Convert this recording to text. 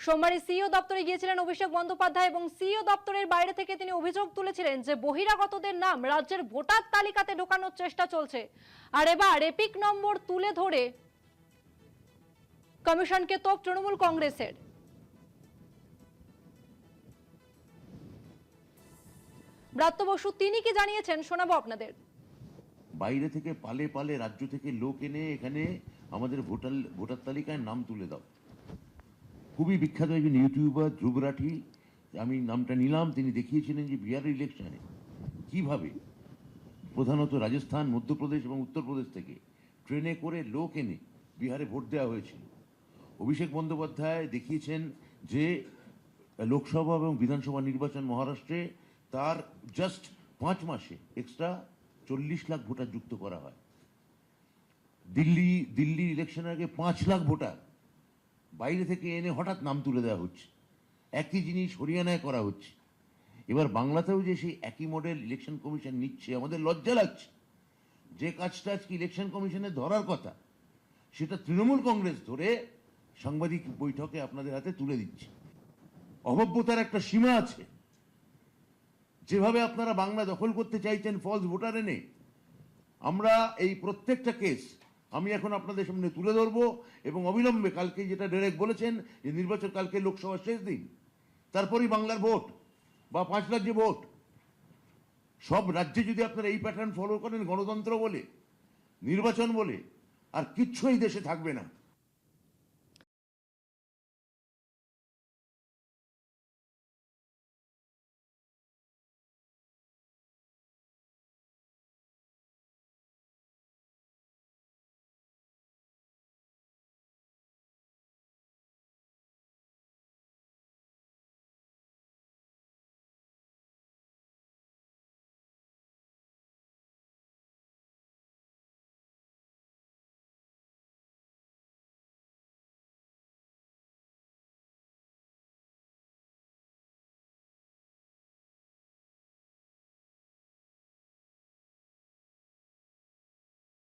সোমবারে সিইও দপ্তরে গিয়েছিলেন অভিষেক বন্দ্যোপাধ্যায় এবং সিইও দপ্তরের বাইরে থেকে তিনি অভিযোগ তুলেছিলেন যে বহিরাগতদের নাম রাজ্যের ভোটার তালিকাতে ঢোকানোর চেষ্টা চলছে। আর এবার এপিক নম্বর তুলে ধরে কমিশনকে তোপ তৃণমূল কংগ্রেসের। ব্রাত্য বসু তিনি কি জানিয়েছেন শোনাবো আপনাদের। বাইরে থেকে পালে পালে রাজ্য থেকে লোক এনে এখানে আমাদের ভোটার তালিকায় নাম তুলে দাও। খুবই বিখ্যাত একজন ইউটিউবার ধ্রুব রাঠি, আমি নামটা নিলাম, তিনি দেখিয়েছিলেন যে বিহারের ইলেকশনে কিভাবে প্রধানত রাজস্থান, মধ্যপ্রদেশ এবং উত্তরপ্রদেশ থেকে ট্রেনে করে লোক এনে বিহারে ভোট দেওয়া হয়েছিল। অভিষেক বন্দ্যোপাধ্যায় দেখিয়েছেন যে লোকসভা এবং বিধানসভা নির্বাচন মহারাষ্ট্রে তার জাস্ট 5 মাসে এক্সট্রা 40 লাখ ভোটার যুক্ত করা হয়। দিল্লি ইলেকশনের আগে 5 লাখ ভোটার বাইরে থেকে এনে হঠাৎ নাম তুলে দেওয়া হচ্ছে। একই জিনিস হরিয়ানায় করা হচ্ছে। এবার বাংলাতেও যে সেই একই মডেল ইলেকশন কমিশন নিচ্ছে, আমাদের লজ্জা লাগছে। যে কাজটা আজকে ইলেকশন কমিশনের ধরার কথা সেটা তৃণমূল কংগ্রেস ধরে সাংবাদিক বৈঠকে আপনাদের হাতে তুলে দিচ্ছে। অভব্যতার একটা সীমা আছে। যেভাবে আপনারা বাংলা দখল করতে চাইছেন ফলস ভোটার এনে, আমরা এই প্রত্যেকটা কেস আমি এখন আপনাদের সামনে তুলে ধরবো এবং অবিলম্বে কালকে যেটা ডেরেক বলেছেন যে নির্বাচন কালকে লোকসভার শেষ দিন, তারপরই বাংলার ভোট বা 5 রাজ্যে ভোট। সব রাজ্যে যদি আপনারা এই প্যাটার্ন ফলো করেন, গণতন্ত্র বলে, নির্বাচন বলে, আর কিচ্ছু এই দেশে থাকবে না।